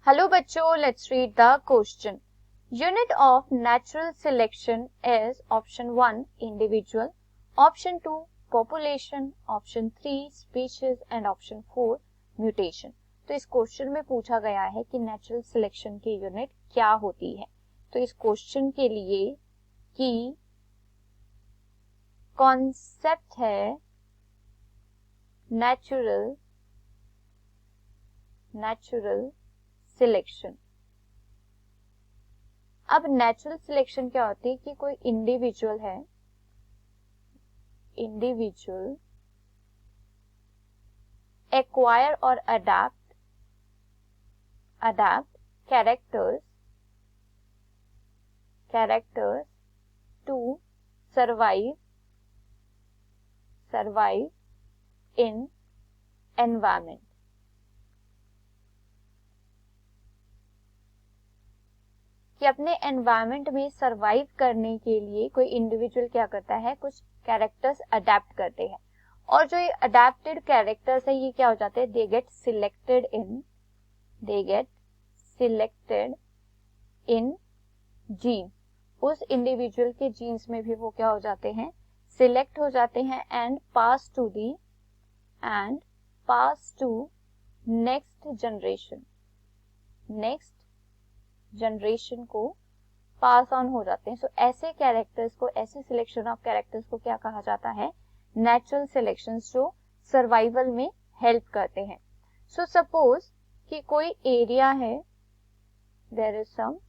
Hello बच्चों, let's read the question. Unit of natural selection is option 1 individual, option 2 population, option 3 species and option 4 mutation. तो इस question में पूछा गया है कि नेचुरल सिलेक्शन की यूनिट क्या होती है. तो इस क्वेश्चन के लिए की कॉन्सेप्ट है नेचुरल सिलेक्शन. अब नेचुरल सिलेक्शन क्या होती है कि कोई इंडिविजुअल एक्वायर और adapt characters to survive in environment. कि अपने एनवायरमेंट में सरवाइव करने के लिए कोई इंडिविजुअल क्या करता है, कुछ कैरेक्टर्स अडेप्ट करते हैं. और जो ये अडेप्टेड कैरेक्टर्स है ये क्या हो जाते हैं, they get selected in gene. उस इंडिविजुअल के जीन्स में भी वो क्या हो जाते हैं, सिलेक्ट हो जाते हैं and pass to next generation को पास ऑन हो जाते हैं. सो ऐसे कैरेक्टर्स को, ऐसे सिलेक्शन ऑफ कैरेक्टर्स को क्या कहा जाता है, नेचुरल सिलेक्शंस, जो सर्वाइवल में हेल्प करते हैं. सो सपोज कि कोई एरिया है, देयर इज सम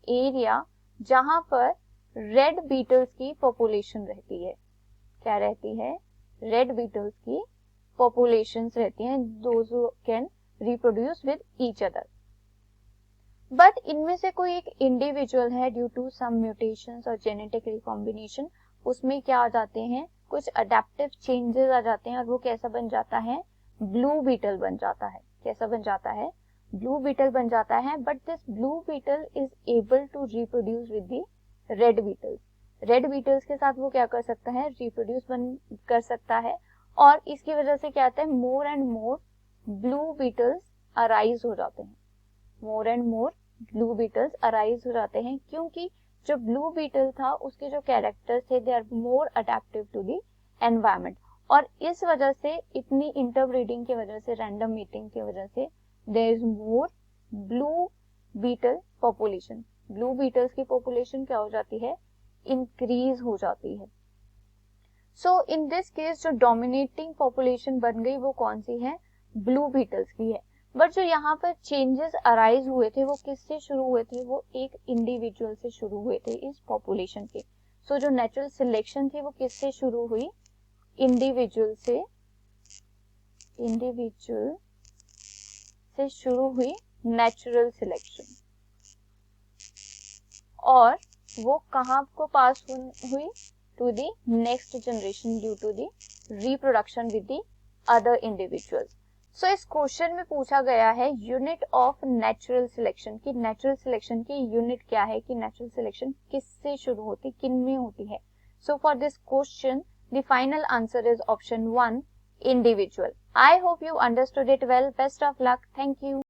एरिया जहां पर रेड बीटल्स की पॉपुलेशन रहती है. क्या रहती है, रेड बीटल्स की पॉपुलेशंस रहती हैं, those who can reproduce with each other. But इनमें से कोई एक इंडिविजुअल है, ड्यू टू सम म्यूटेशंस और जेनेटिक रिकॉम्बिनेशन, उसमें क्या आ जाते हैं, कुछ अडेप्टिव चेंजेस आ जाते हैं और वो कैसा बन जाता है, ब्लू बीटल बन जाता है. कैसा बन जाता है, ब्लू बीटल बन जाता है. But this blue beetle is able to reproduce with the red beetles. Red beetles के साथ वो क्या कर सकता है, रिप्रोड्यूस कर सकता है. और इसकी वजह से क्या आता है, more and more blue beetles arise हो जाते हैं. More and more blue beetles arise हो जाते हैं, क्योंकि जो ब्लू बीटल था उसके जो कैरेक्टर्स थे, they are more adaptive to the environment. और इस वजह से, इतनी इंटरब्रीडिंग की वजह से, रैंडम मीटिंग की वजह से, there is more blue beetle population. Blue beetles की पॉपुलेशन क्या हो जाती है, इंक्रीज हो जाती है. सो इन दिस केस जो डोमिनेटिंग पॉपुलेशन बन गई वो कौन सी है, ब्लू बीटल्स की है. बट जो यहाँ पर चेंजेस अराइज हुए थे वो किससे शुरू हुए थे, वो एक इंडिविजुअल से शुरू हुए थे इस पॉपुलेशन के. सो जो नेचुरल सिलेक्शन थी वो किससे शुरू हुई, इंडिविजुअल से शुरू हुई नेचुरल सिलेक्शन. और वो कहाँ को पास हुई, to the next generation due to the reproduction with the other individuals. So इस क्वेश्चन में पूछा गया है यूनिट ऑफ नेचुरल सिलेक्शन, की नेचुरल सिलेक्शन की यूनिट क्या है, कि नेचुरल सिलेक्शन किससे शुरू होती, किन में होती है. So for this question the final answer is option 1 individual. I hope you understood it well. Best of luck. Thank you.